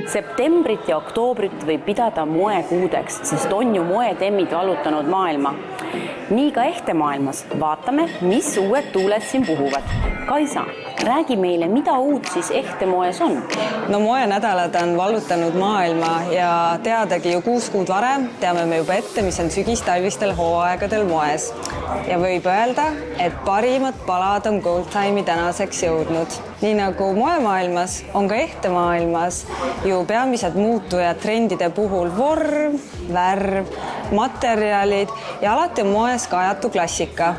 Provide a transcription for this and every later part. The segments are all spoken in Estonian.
Septembrit ja oktoobrit võib pidada moekuudeks, sest on ju moetemmid vallutanud maailma. Nii ka ehtemaailmas vaatame, mis uued tuuled siin puhuvad. Kaisa, räägi meile, mida uut siis ehtemoes on? No moenädalad on vallutanud maailma ja teadagi ju 6 kuud varem teame me juba ette, mis on sügis-talvistel hooaegadel moes. Ja võib öelda, et parimad palad on Gold Time'i tänaseks jõudnud. Nii nagu moemaailmas on ka ehtemaailmas ju peamised muutujad trendide puhul vorm, värv, materjalid ja alati on moes kajatu klassika.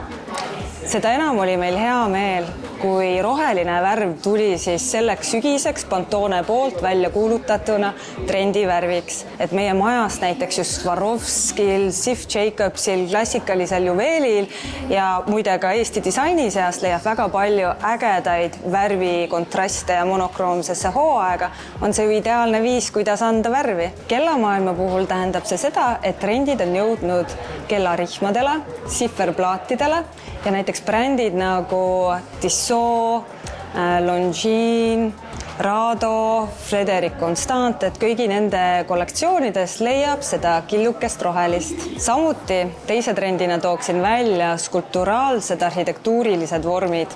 Seda enam oli meil hea meel, kui roheline värv tuli siis selleks sügiseks Pantone poolt välja kuulutatuna trendivärviks. Et meie majas näiteks just Swarovskil, Sif Jacobsil, klassikalisel juveelil ja muide ka Eesti disaini seast leiab väga palju ägedaid värvikontraste ja monokroomsesse hooaega, on see ju ideaalne viis, kuidas anda värvi. Kellamaailma puhul tähendab see seda, et trendid on jõudnud kellarihmadele, sifferplaatidele ja näiteks brändid nagu Tissot, Longines, Rado, Frederic Constant, et kõigi nende kollektsioonides leiab seda killukest rohelist. Samuti teise trendina tooksin välja skulpturaalsed arhitektuurilised vormid.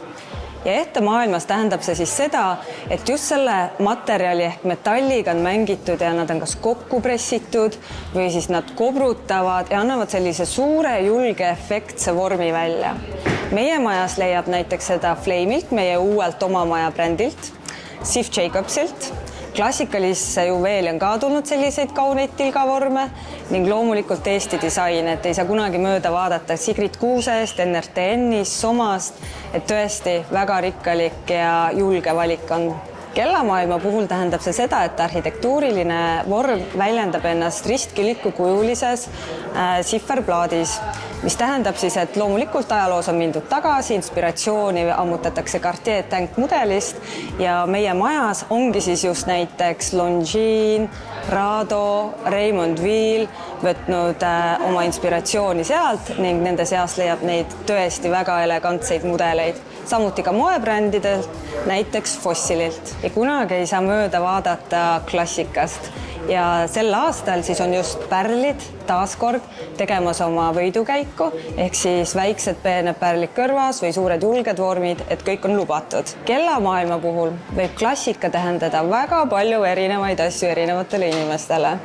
Ja ehtemaailmas tähendab see siis seda, et just selle materjali ehk metalliga on mängitud ja nad on kas kokku pressitud või siis nad kobrutavad ja annavad sellise suure julge efektse vormi välja. Meie majas leiab näiteks seda Flame'ilt, meie uuelt oma maja brändilt, Sif Jacobsilt. Klassikalisse juveeli on ka tulnud selliseid kauneid tilgavorme ning loomulikult Eesti disain, et ei saa kunagi mööda vaadata Sigrid Kuusest, NRTN-ist, Somast, et tõesti väga rikkalik ja julge valik on. Kellamaailma puhul tähendab see seda, et arhitektuuriline vorm väljendab ennast ristkiliku kujulises sifferplaadis, mis tähendab siis, et loomulikult ajaloos on mindud tagasi, inspiratsiooni ammutatakse Cartier Tank mudelist ja meie majas ongi siis just näiteks Longines, Rado, Raymond Weil võtnud oma inspiratsiooni sealt ning nende seas leiab neid tõesti väga elegantseid mudeleid. Samuti ka moebrändidelt, näiteks Fossililt. Ja kunagi ei saa mööda vaadata klassikast. Ja sel aastal siis on just pärlid taaskord tegemas oma võidukäiku, ehk siis väiksed peened pärlid kõrvas või suured julged vormid, et kõik on lubatud. Kellamaailma puhul võib klassika tähendada väga palju erinevaid asju erinevatele inimestele.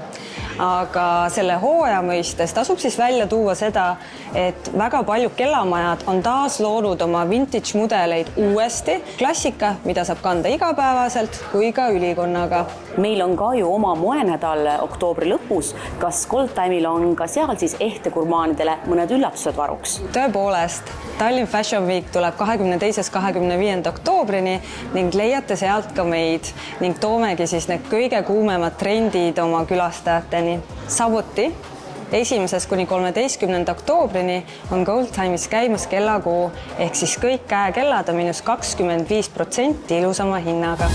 Aga selle hooaja mõistes tasub siis välja tuua seda, et väga paljud kellamajad on taas loonud oma vintage mudeleid uuesti. Klassika, mida saab kanda igapäevaselt kui ka ülikonnaga. Meil on ka ju oma moenädal oktoobri lõpus. Kas Gold Time'il on ka seal siis ehtegurmaanidele mõned üllatused varuks? Tõepoolest, Tallinn Fashion Week tuleb 22.–25. oktoobrini ning leiate sealt ka meid ning toomegi siis need kõige kuumemad trendid oma külastajateni. Samuti 1. kuni 13. oktoobrini on Gold Time'is käimas kellakuu ehk siis kõik käekellad on -25% ilusama hinnaga.